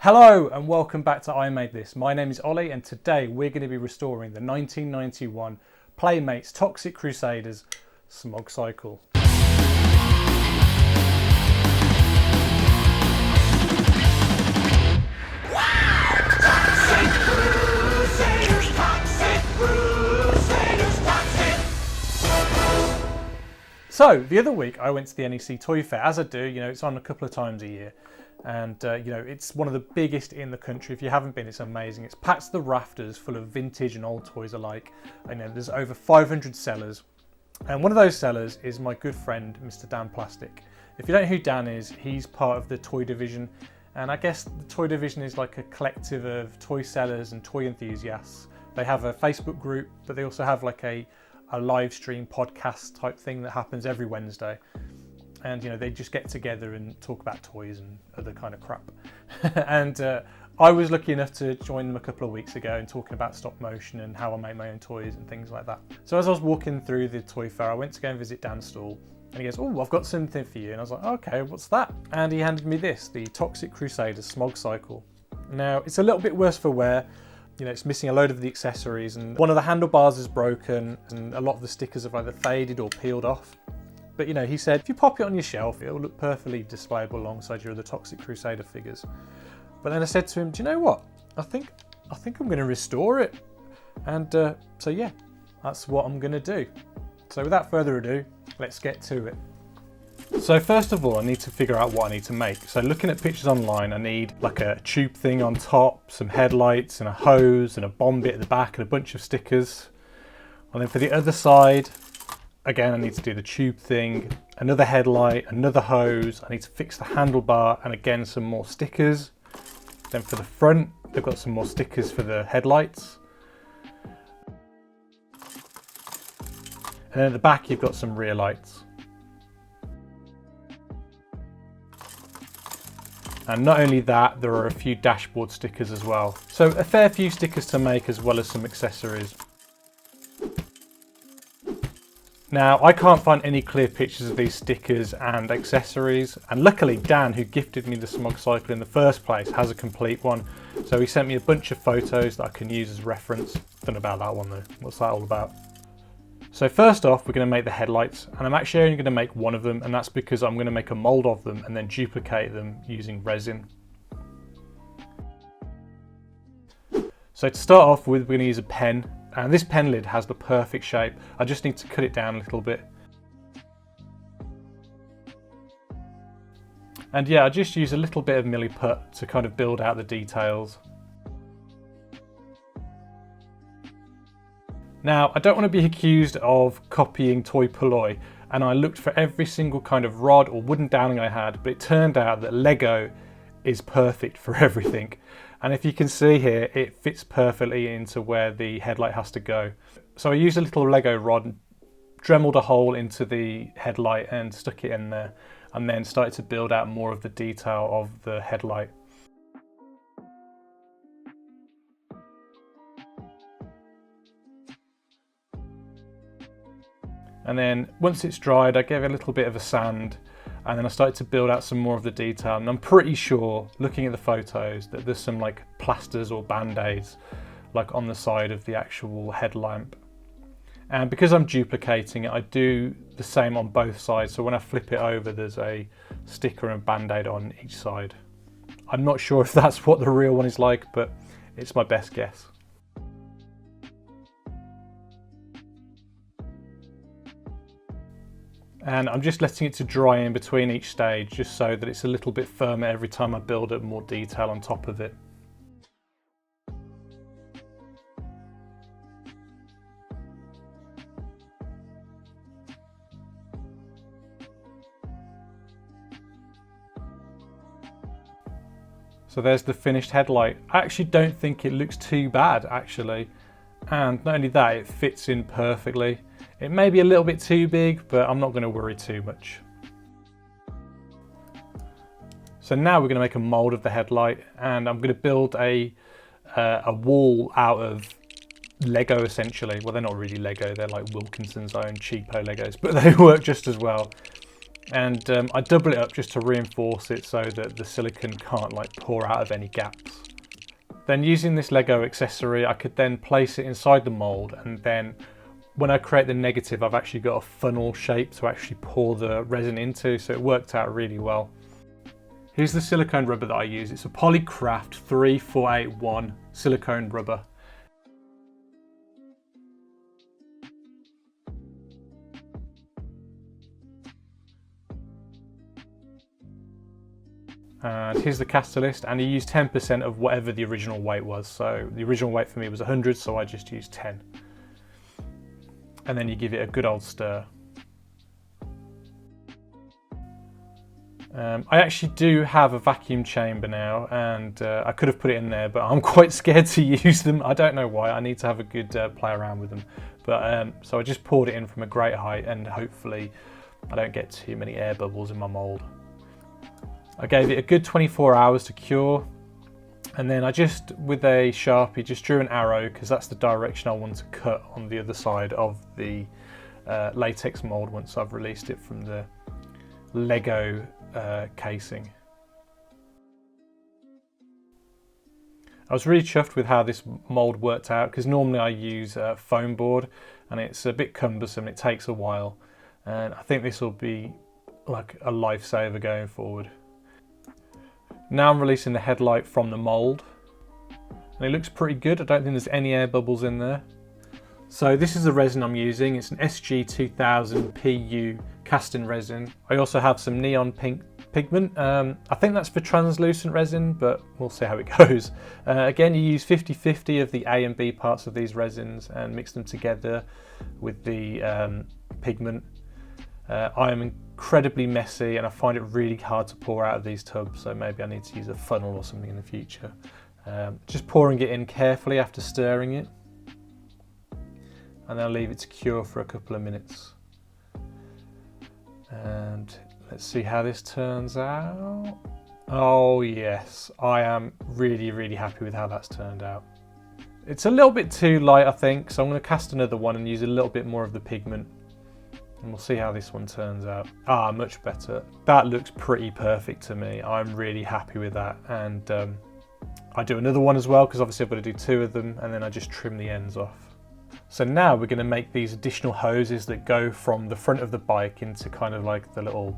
Hello and welcome back to I Made This. My name is Ollie and today we're going to be restoring the 1991 Playmates Toxic Crusaders Smog Cycle. So the other week I went to the NEC Toy Fair, as I do, it's on a couple of times a year. And it's one of the biggest in the country. If you haven't been, it's amazing. It's packed to the rafters full of vintage and old toys alike. There's over 500 sellers. And one of those sellers is my good friend, Mr. Dan Plastic. If you don't know who Dan is, he's part of the toy division. And I guess the toy division is like a collective of toy sellers and toy enthusiasts. They have a Facebook group, but they also have like a live stream podcast type thing that happens every Wednesday. And they just get together and talk about toys and other kind of crap. And I was lucky enough to join them a couple of weeks ago and talking about stop motion and how I make my own toys and things like that. So as I was walking through the toy fair, I went to go and visit Dan's stall and he goes, "Oh, I've got something for you." And I was like, "Okay, what's that?" And he handed me this, the Toxic Crusaders Smog Cycle. Now, it's a little bit worse for wear. It's missing a load of the accessories and one of the handlebars is broken and a lot of the stickers have either faded or peeled off. But he said, if you pop it on your shelf, it'll look perfectly displayable alongside your other Toxic Crusader figures. But then I said to him, do you know what? I think I'm going to restore it. And so yeah, that's what I'm going to do. So without further ado, let's get to it. So first of all, I need to figure out what I need to make. So looking at pictures online, I need like a tube thing on top, some headlights and a hose and a bomb bit at the back and a bunch of stickers. And then for the other side, again, I need to do the tube thing, another headlight, another hose. I need to fix the handlebar and again, some more stickers. Then for the front, they've got some more stickers for the headlights. And then at the back, you've got some rear lights. And not only that, there are a few dashboard stickers as well. So a fair few stickers to make as well as some accessories. Now, I can't find any clear pictures of these stickers and accessories, and luckily Dan, who gifted me the Smog Cycle in the first place, has a complete one. So he sent me a bunch of photos that I can use as reference. Don't know about that one though, what's that all about? So first off, we're going to make the headlights, and I'm actually only going to make one of them, and that's because I'm going to make a mold of them and then duplicate them using resin. So to start off with, we're going to use a pen. And this pen lid has the perfect shape. I just need to cut it down a little bit. And yeah, I just use a little bit of milliput to kind of build out the details. Now, I don't want to be accused of copying toy polloi, and I looked for every single kind of rod or wooden dowling I had, but it turned out that Lego is perfect for everything. And if you can see here, it fits perfectly into where the headlight has to go. So I used a little Lego rod, dremeled a hole into the headlight and stuck it in there, and then started to build out more of the detail of the headlight. And then once it's dried, I gave it a little bit of a sand, and then I started to build out some more of the detail. And I'm pretty sure, looking at the photos, that there's some like plasters or band-aids like on the side of the actual headlamp. And because I'm duplicating it, I do the same on both sides. So when I flip it over, there's a sticker and band-aid on each side. I'm not sure if that's what the real one is like, but it's my best guess. And I'm just letting it to dry in between each stage, just so that it's a little bit firmer every time I build up more detail on top of it. So there's the finished headlight. I actually don't think it looks too bad, actually. And not only that, it fits in perfectly. It may be a little bit too big, but I'm not going to worry too much. So now we're going to make a mold of the headlight, and I'm going to build a wall out of Lego essentially. Well, they're not really Lego, they're like Wilkinson's own cheapo Legos, but they work just as well. And I double it up just to reinforce it so that the silicone can't like pour out of any gaps. Then using this Lego accessory, I could then place it inside the mold, and then when I create the negative, I've actually got a funnel shape to actually pour the resin into, so it worked out really well. Here's the silicone rubber that I use. It's a Polycraft 3481 silicone rubber. And here's the caster list, and you use 10% of whatever the original weight was. So the original weight for me was 100, so I just used 10. And then you give it a good old stir. I actually do have a vacuum chamber now, and I could have put it in there, but I'm quite scared to use them. I don't know why. I need to have a good play around with them. But so I just poured it in from a great height, and hopefully I don't get too many air bubbles in my mold. I gave it a good 24 hours to cure, and then I just, with a Sharpie, just drew an arrow because that's the direction I want to cut on the other side of the latex mold once I've released it from the Lego casing. I was really chuffed with how this mold worked out, because normally I use foam board and it's a bit cumbersome, it takes a while, and I think this will be like a lifesaver going forward. Now I'm releasing the headlight from the mold, and it looks pretty good. I don't think there's any air bubbles in there. So this is the resin I'm using. It's an SG2000 PU casting resin. I also have some neon pink pigment. I think that's for translucent resin, but we'll see how it goes. Again, you use 50-50 of the A and B parts of these resins and mix them together with the pigment. I am incredibly messy, and I find it really hard to pour out of these tubs, so maybe I need to use a funnel or something in the future. Just pouring it in carefully after stirring it, and then I'll leave it to cure for a couple of minutes. And let's see how this turns out. Oh yes, I am really happy with how that's turned out. It's a little bit too light, I think, so I'm going to cast another one and use a little bit more of the pigment. And we'll see how this one turns out. Ah, much better. That looks pretty perfect to me. I'm really happy with that. And I do another one as well, because obviously I've got to do two of them, and then I just trim the ends off. So now we're going to make these additional hoses that go from the front of the bike into kind of like the little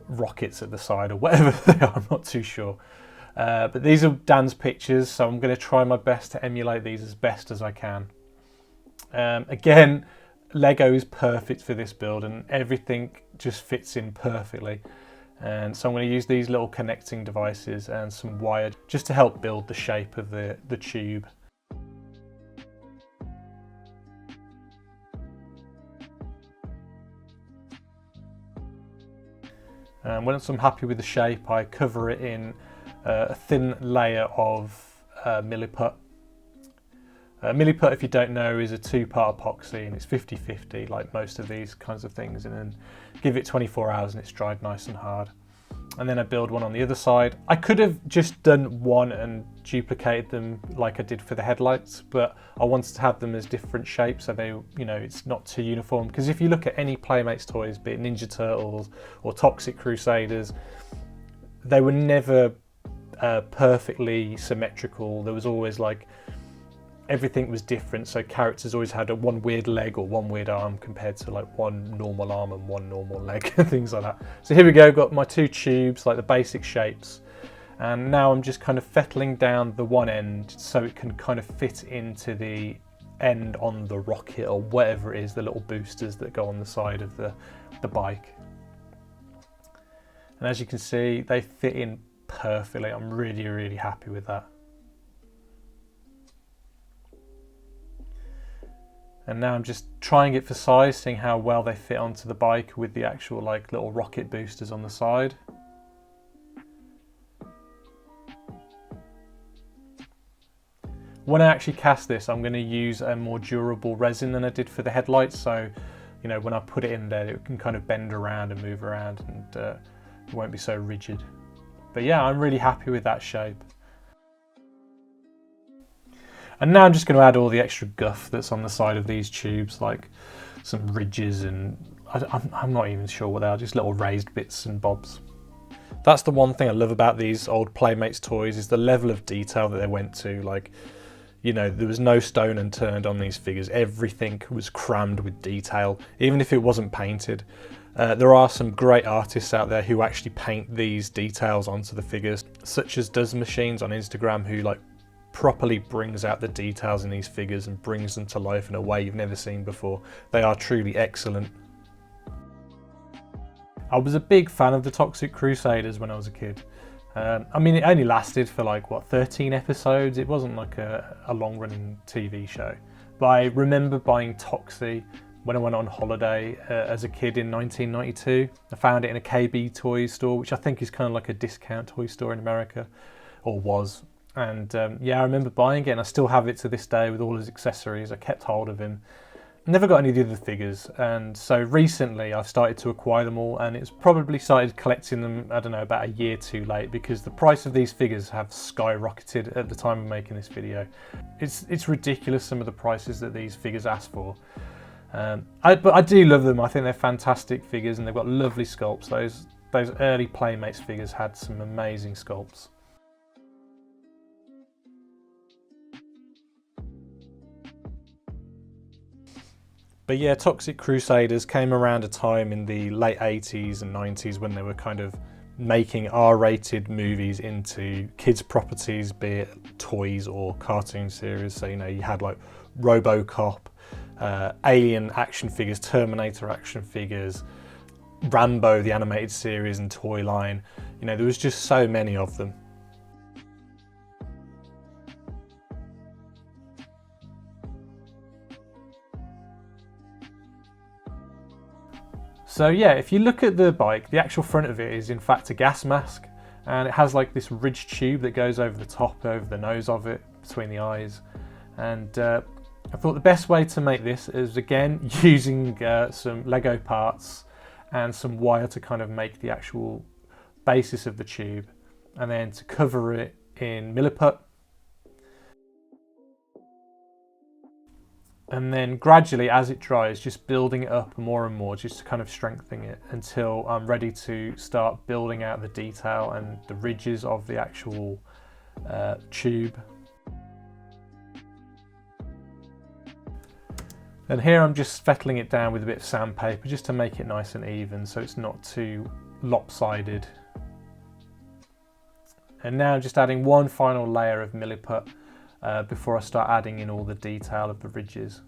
rockets at the side or whatever they are, I'm not too sure. But these are Dan's pictures, so I'm going to try my best to emulate these as best as I can. Again, Lego is perfect for this build, and everything just fits in perfectly. And so I'm going to use these little connecting devices and some wire just to help build the shape of the tube. And once I'm happy with the shape, I cover it in a thin layer of milliput. Milliput, if you don't know, is a two-part epoxy, and it's 50-50 like most of these kinds of things, and then give it 24 hours and it's dried nice and hard. And then I build one on the other side. I could have just done one and duplicated them like I did for the headlights, but I wanted to have them as different shapes so they, you know, it's not too uniform. Because if you look at any Playmates toys, be it Ninja Turtles or Toxic Crusaders, they were never perfectly symmetrical. There was always like, everything was different, so characters always had one weird leg or one weird arm compared to like one normal arm and one normal leg and things like that. So here we go, got my two tubes, like the basic shapes, and now I'm just kind of fettling down the one end so it can kind of fit into the end on the rocket or whatever it is, the little boosters that go on the side of the bike. And as you can see, they fit in perfectly. I'm really happy with that. And now I'm just trying it for size, seeing how well they fit onto the bike with the actual like little rocket boosters on the side. When I actually cast this, I'm going to use a more durable resin than I did for the headlights, so you know, when I put it in there, it can kind of bend around and move around, and it won't be so rigid. But yeah, I'm really happy with that shape. And now I'm just going to add all the extra guff that's on the side of these tubes, like some ridges and I'm not even sure what they are, just little raised bits and bobs. That's the one thing I love about these old Playmates toys, is the level of detail that they went to. Like, you know, there was no stone unturned on these figures. Everything was crammed with detail, even if it wasn't painted. There are some great artists out there who actually paint these details onto the figures, such as Does Machines on Instagram, who like properly brings out the details in these figures and brings them to life in a way you've never seen before. They are truly excellent. I was a big fan of the Toxic Crusaders when I was a kid. I mean, it only lasted for like, what, 13 episodes? It wasn't like a long-running TV show. But I remember buying Toxie when I went on holiday as a kid in 1992. I found it in a KB toy store, which I think is kind of like a discount toy store in America, or was. And yeah, I remember buying it, and I still have it to this day with all his accessories. I kept hold of him. Never got any of the other figures, and so recently I've started to acquire them all, and it's probably started collecting them, I don't know, about a year too late, because the price of these figures have skyrocketed at the time of making this video. It's ridiculous, some of the prices that these figures ask for. But I do love them. I think they're fantastic figures, and they've got lovely sculpts. Those early Playmates figures had some amazing sculpts. But yeah, Toxic Crusaders came around a time in the late 80s and 90s when they were kind of making R-rated movies into kids' properties, be it toys or cartoon series. So, you know, you had like RoboCop, Alien action figures, Terminator action figures, Rambo, the animated series and toy line. You know, there was just so many of them. So yeah, if you look at the bike, the actual front of it is in fact a gas mask, and it has like this ridge tube that goes over the top, over the nose of it, between the eyes. And I thought the best way to make this is, again, using some Lego parts and some wire to kind of make the actual basis of the tube, and then to cover it in Milliput. And then gradually, as it dries, just building it up more and more, just to kind of strengthen it until I'm ready to start building out the detail and the ridges of the actual tube. And here I'm just fettling it down with a bit of sandpaper just to make it nice and even, so it's not too lopsided. And now I'm just adding one final layer of Milliput before I start adding in all the detail of the ridges.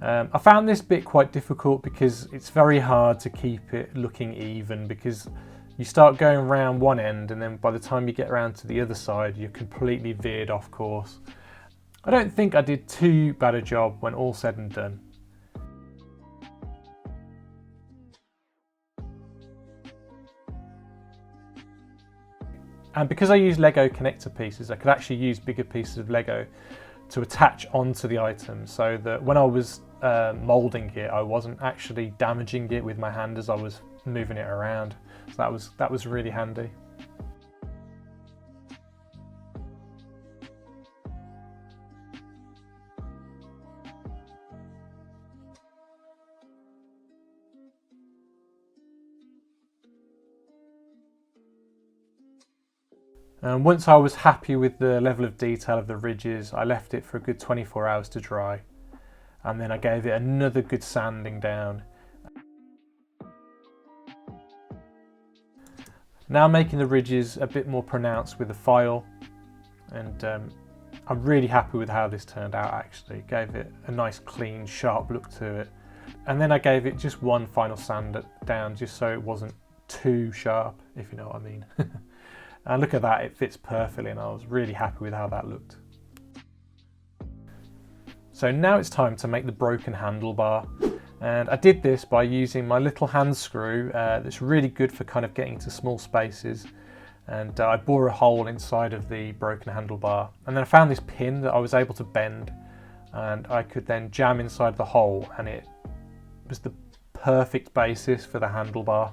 I found this bit quite difficult because it's very hard to keep it looking even, because you start going around one end and then by the time you get around to the other side you're completely veered off course. I don't think I did too bad a job when all said and done. And because I use Lego connector pieces, I could actually use bigger pieces of Lego to attach onto the item, so that when I was moulding it, I wasn't actually damaging it with my hand as I was moving it around. So that was really handy. And once I was happy with the level of detail of the ridges, I left it for a good 24 hours to dry. And then I gave it another good sanding down. Now making the ridges a bit more pronounced with the file. And I'm really happy with how this turned out actually. It gave it a nice clean, sharp look to it. And then I gave it just one final sand down just so it wasn't too sharp, if you know what I mean. And look at that, it fits perfectly, and I was really happy with how that looked. So now it's time to make the broken handlebar. And I did this by using my little hand screw that's really good for kind of getting to small spaces. And I bore a hole inside of the broken handlebar. And then I found this pin that I was able to bend, and I could then jam inside the hole, and it was the perfect basis for the handlebar.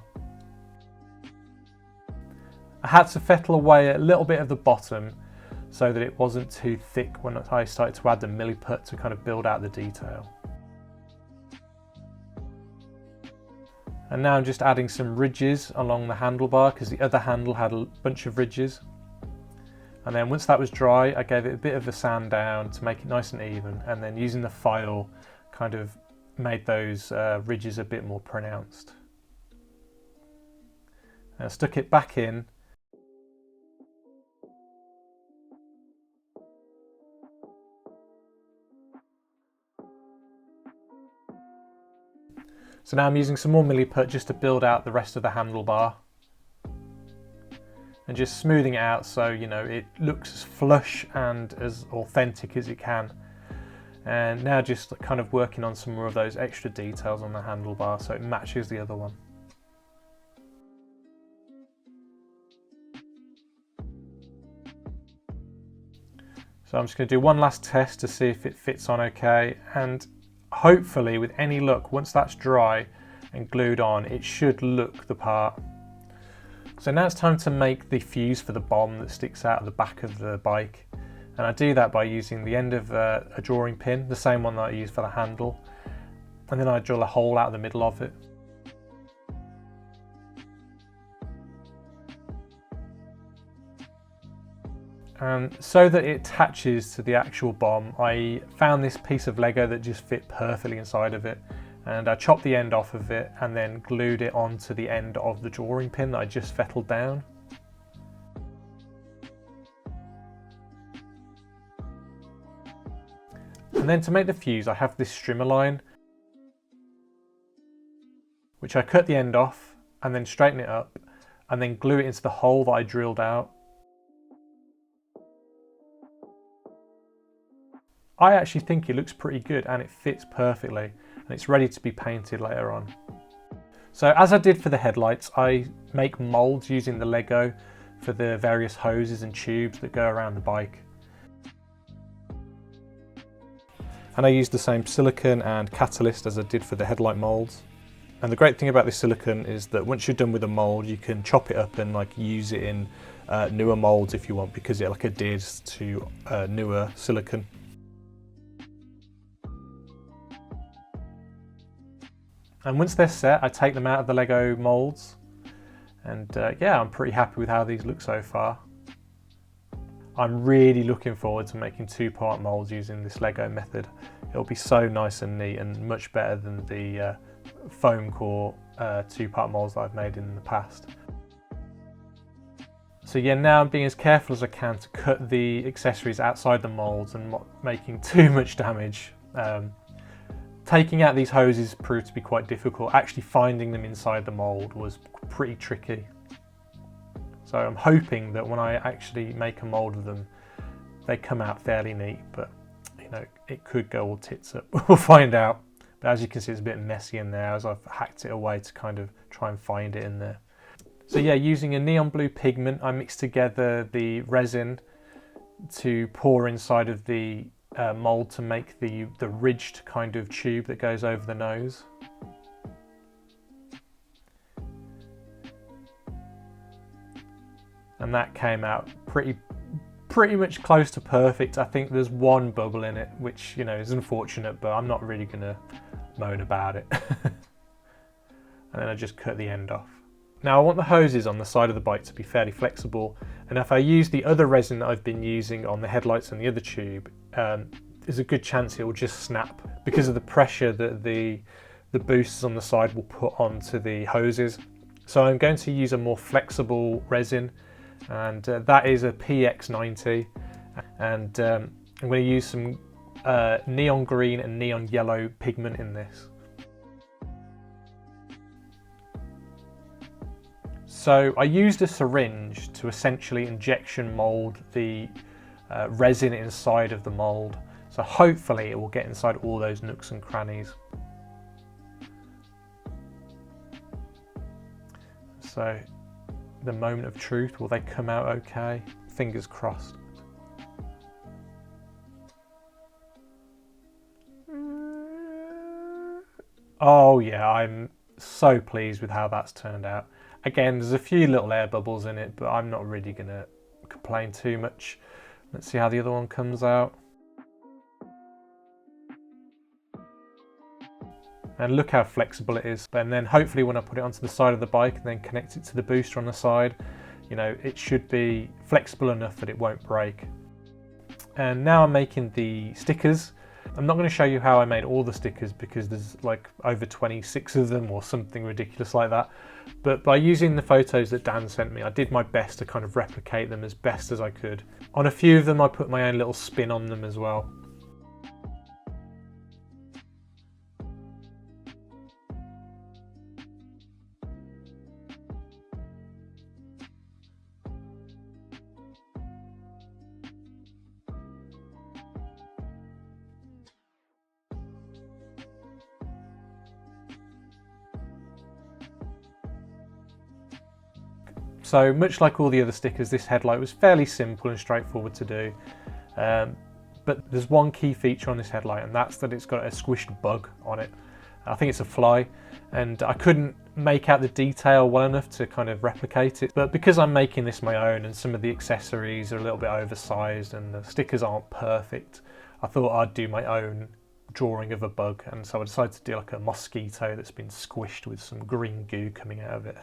I had to fettle away a little bit of the bottom so that it wasn't too thick when I started to add the Milliput to kind of build out the detail. And now I'm just adding some ridges along the handlebar because the other handle had a bunch of ridges. And then once that was dry, I gave it a bit of a sand down to make it nice and even, and then using the file kind of made those ridges a bit more pronounced. And I stuck it back in. So now I'm using some more milliput just to build out the rest of the handlebar. And just smoothing it out so, you know, it looks as flush and as authentic as it can. And now just kind of working on some more of those extra details on the handlebar so it matches the other one. So I'm just going to do one last test to see if it fits on okay, and hopefully with any luck, once that's dry and glued on, it should look the part. So now it's time to make the fuse for the bomb that sticks out of the back of the bike. And I do that by using the end of a drawing pin, the same one that I use for the handle. And then I drill a hole out of the middle of it. And so that it attaches to the actual bomb, I found this piece of Lego that just fit perfectly inside of it. And I chopped the end off of it and then glued it onto the end of the drawing pin that I just fettled down. And then to make the fuse, I have this strimmer line, which I cut the end off and then straighten it up and then glue it into the hole that I drilled out. I actually think it looks pretty good and it fits perfectly, and it's ready to be painted later on. So as I did for the headlights, I make molds using the Lego for the various hoses and tubes that go around the bike. And I used the same silicone and catalyst as I did for the headlight molds. And the great thing about this silicone is that once you're done with a mold, you can chop it up and like use it in newer molds if you want, because it like adheres to newer silicone. And once they're set, I take them out of the Lego molds, and yeah, I'm pretty happy with how these look so far. I'm really looking forward to making two-part molds using this Lego method. It'll be so nice and neat and much better than the foam core two-part molds that I've made in the past. So yeah, now I'm being as careful as I can to cut the accessories outside the molds and not making too much damage. Taking out these hoses proved to be quite difficult. Actually finding them inside the mold was pretty tricky. So I'm hoping that when I actually make a mold of them, they come out fairly neat, but you know, it could go all tits up. We'll find out. But as you can see, it's a bit messy in there as I've hacked it away to kind of try and find it in there. So yeah, using a neon blue pigment, I mixed together the resin to pour inside of the mold to make the ridged kind of tube that goes over the nose. And that came out pretty much close to perfect. I think there's one bubble in it, which, you know, is unfortunate, but I'm not really gonna moan about it. And then I just cut the end off. Now I want the hoses on the side of the bike to be fairly flexible, and if I use the other resin that I've been using on the headlights and the other tube, there's a good chance it will just snap because of the pressure that the boosters on the side will put onto the hoses. So I'm going to use a more flexible resin, and that is a PX90, and I'm going to use some neon green and neon yellow pigment in this. So I used a syringe to essentially injection mold the resin inside of the mold. So hopefully it will get inside all those nooks and crannies. So the moment of truth, will they come out okay? Fingers crossed. Oh yeah, I'm so pleased with how that's turned out. Again, there's a few little air bubbles in it, but I'm not really gonna complain too much. Let's see how the other one comes out. and look how flexible it is. And then hopefully when I put it onto the side of the bike and then connect it to the booster on the side, you know, it should be flexible enough that it won't break. And now I'm making the stickers. I'm not going to show you how I made all the stickers because there's like over 26 of them or something ridiculous like that. But by using the photos that Dan sent me, I did my best to kind of replicate them as best as I could. On a few of them, I put my own little spin on them as well. So much like all the other stickers, this headlight was fairly simple and straightforward to do. But there's one key feature on this headlight, and that's that it's got a squished bug on it. I think it's a fly, and I couldn't make out the detail well enough to kind of replicate it. But because I'm making this my own and some of the accessories are a little bit oversized and the stickers aren't perfect, I thought I'd do my own drawing of a bug. And so I decided to do like a mosquito that's been squished with some green goo coming out of it.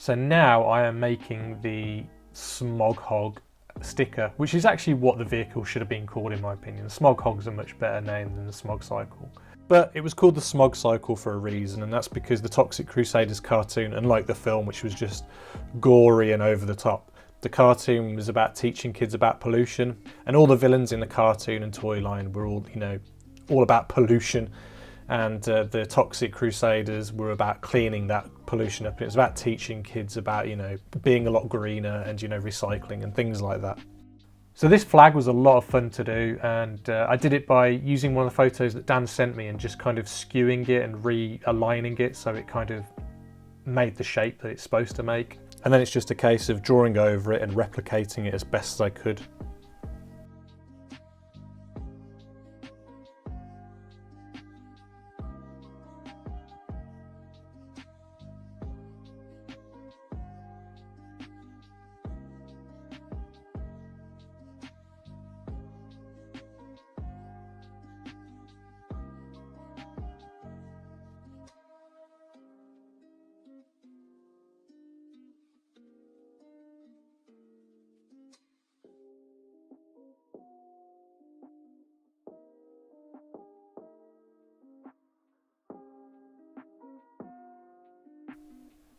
So now I am making the Smog Hog sticker, which is actually what the vehicle should have been called in my opinion. The Smog Hog's a much better name than the Smog Cycle. But it was called the Smog Cycle for a reason, and that's because the Toxic Crusaders cartoon, unlike the film, which was just gory and over the top, the cartoon was about teaching kids about pollution, and all the villains in the cartoon and toy line were all, you know, all about pollution. And the Toxic Crusaders were about cleaning that pollution up. It was about teaching kids about, you know, being a lot greener and, you know, recycling and things like that. So this flag was a lot of fun to do, and I did it by using one of the photos that Dan sent me and just kind of skewing it and realigning it so it kind of made the shape that it's supposed to make. And then it's just a case of drawing over it and replicating it as best as I could.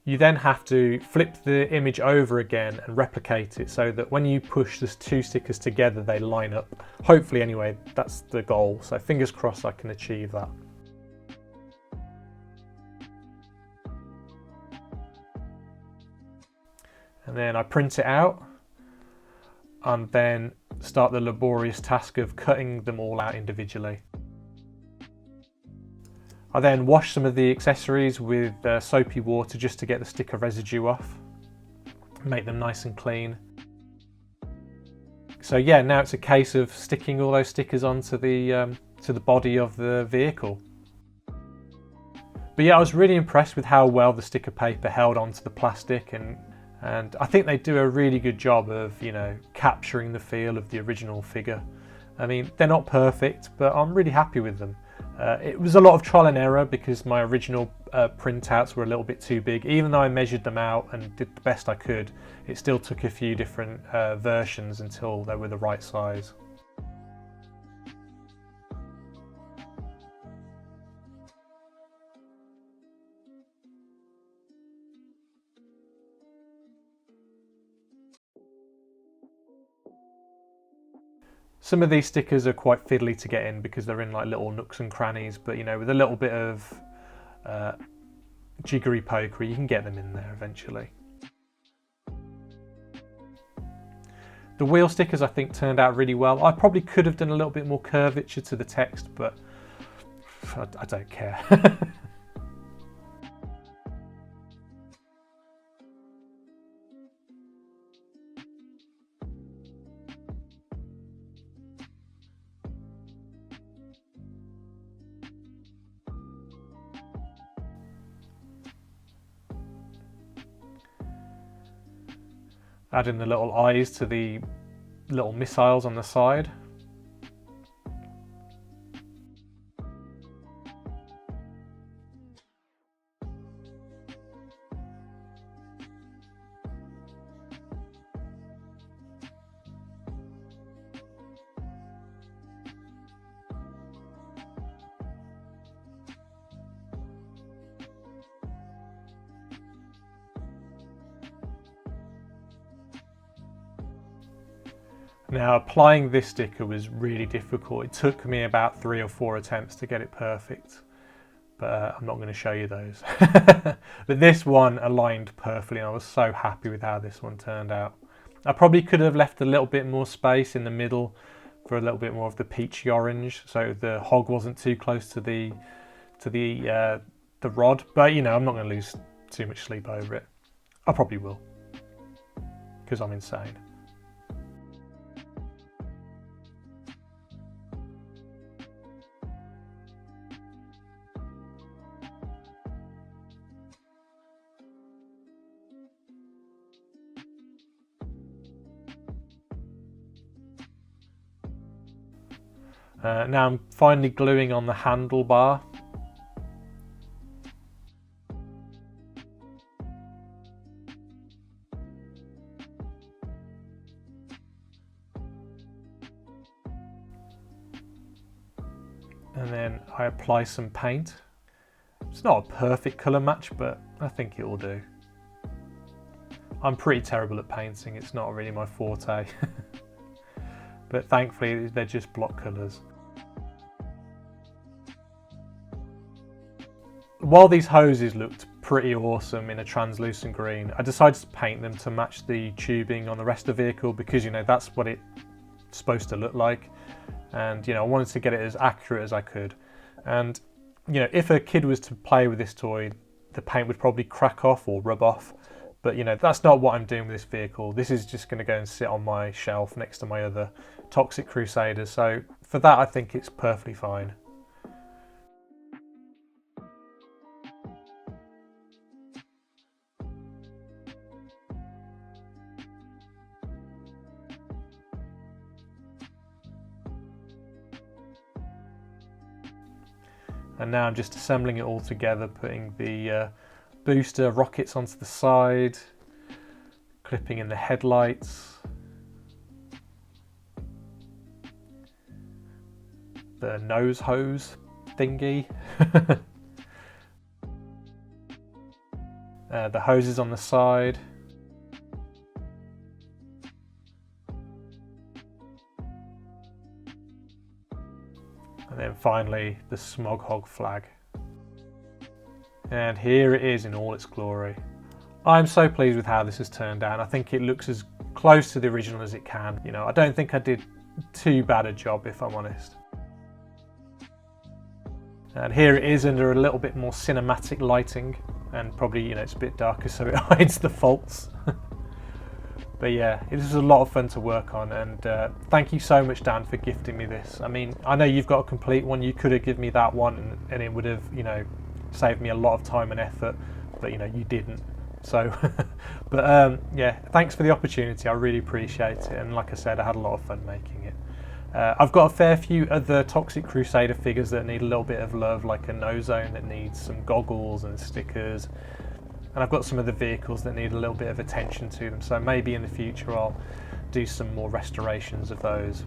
You then have to flip the image over again and replicate it so that when you push the two stickers together, they line up. Hopefully anyway, that's the goal. So fingers crossed I can achieve that. And then I print it out and then start the laborious task of cutting them all out individually. I then wash some of the accessories with soapy water just to get the sticker residue off, make them nice and clean. So yeah, now it's a case of sticking all those stickers onto the body of the vehicle. But yeah, I was really impressed with how well the sticker paper held onto the plastic, and I think they do a really good job of, you know, capturing the feel of the original figure. I mean, they're not perfect, but I'm really happy with them. It was a lot of trial and error because my original printouts were a little bit too big. Even though I measured them out and did the best I could, it still took a few different versions until they were the right size. Some of these stickers are quite fiddly to get in because they're in like little nooks and crannies, but you know, with a little bit of jiggery pokery, you can get them in there eventually. The wheel stickers I think turned out really well. I probably could have done a little bit more curvature to the text, but I don't care. Adding the little eyes to the little missiles on the side. Now, applying this sticker was really difficult. It took me about 3 or 4 attempts to get it perfect, but I'm not going to show you those. But this one aligned perfectly, and I was so happy with how this one turned out. I probably could have left a little bit more space in the middle for a little bit more of the peachy orange, so the hog wasn't too close to the rod. But you know, I'm not going to lose too much sleep over it. I probably will, because I'm insane. Now I'm finally gluing on the handlebar. And then I apply some paint. It's not a perfect colour match, but I think it will do. I'm pretty terrible at painting, it's not really my forte. But thankfully they're just block colours. While these hoses looked pretty awesome in a translucent green, I decided to paint them to match the tubing on the rest of the vehicle, because you know that's what it's supposed to look like, and you know I wanted to get it as accurate as I could. And you know, if a kid was to play with this toy, the paint would probably crack off or rub off. But you know, that's not what I'm doing with this vehicle. This is just going to go and sit on my shelf next to my other Toxic Crusaders. So for that, I think it's perfectly fine. And now I'm just assembling it all together, putting the booster rockets onto the side, clipping in the headlights, the nose hose thingy, the hoses on the side, and then finally the Smog Hog flag. And here it is in all its glory. I'm so pleased with how this has turned out. I think it looks as close to the original as it can. You know, I don't think I did too bad a job, if I'm honest. And here it is under a little bit more cinematic lighting, and probably, you know, it's a bit darker so it hides the faults. But yeah, it was a lot of fun to work on, and thank you so much, Dan, for gifting me this. I mean, I know you've got a complete one. You could have given me that one and it would have, you know, saved me a lot of time and effort, but you know, you didn't. So, but yeah, thanks for the opportunity. I really appreciate it, and like I said, I had a lot of fun making it. I've got a fair few other Toxic Crusader figures that need a little bit of love, like a Nozone that needs some goggles and stickers, and I've got some of the vehicles that need a little bit of attention to them, so maybe in the future I'll do some more restorations of those.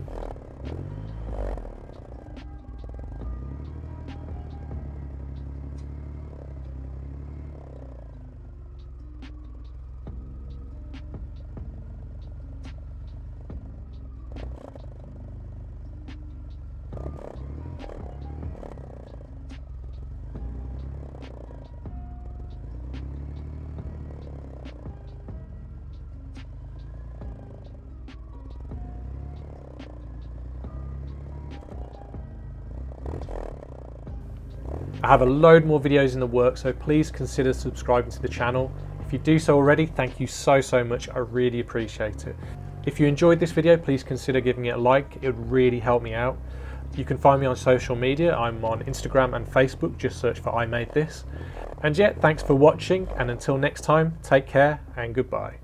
I have a load more videos in the works, so please consider subscribing to the channel. If you do so already, thank you so much. I really appreciate it. If you enjoyed this video, please consider giving it a like. It would really help me out. You can find me on social media. I'm on Instagram and Facebook. Just search for I Made This. And yeah, thanks for watching, and until next time, take care and goodbye.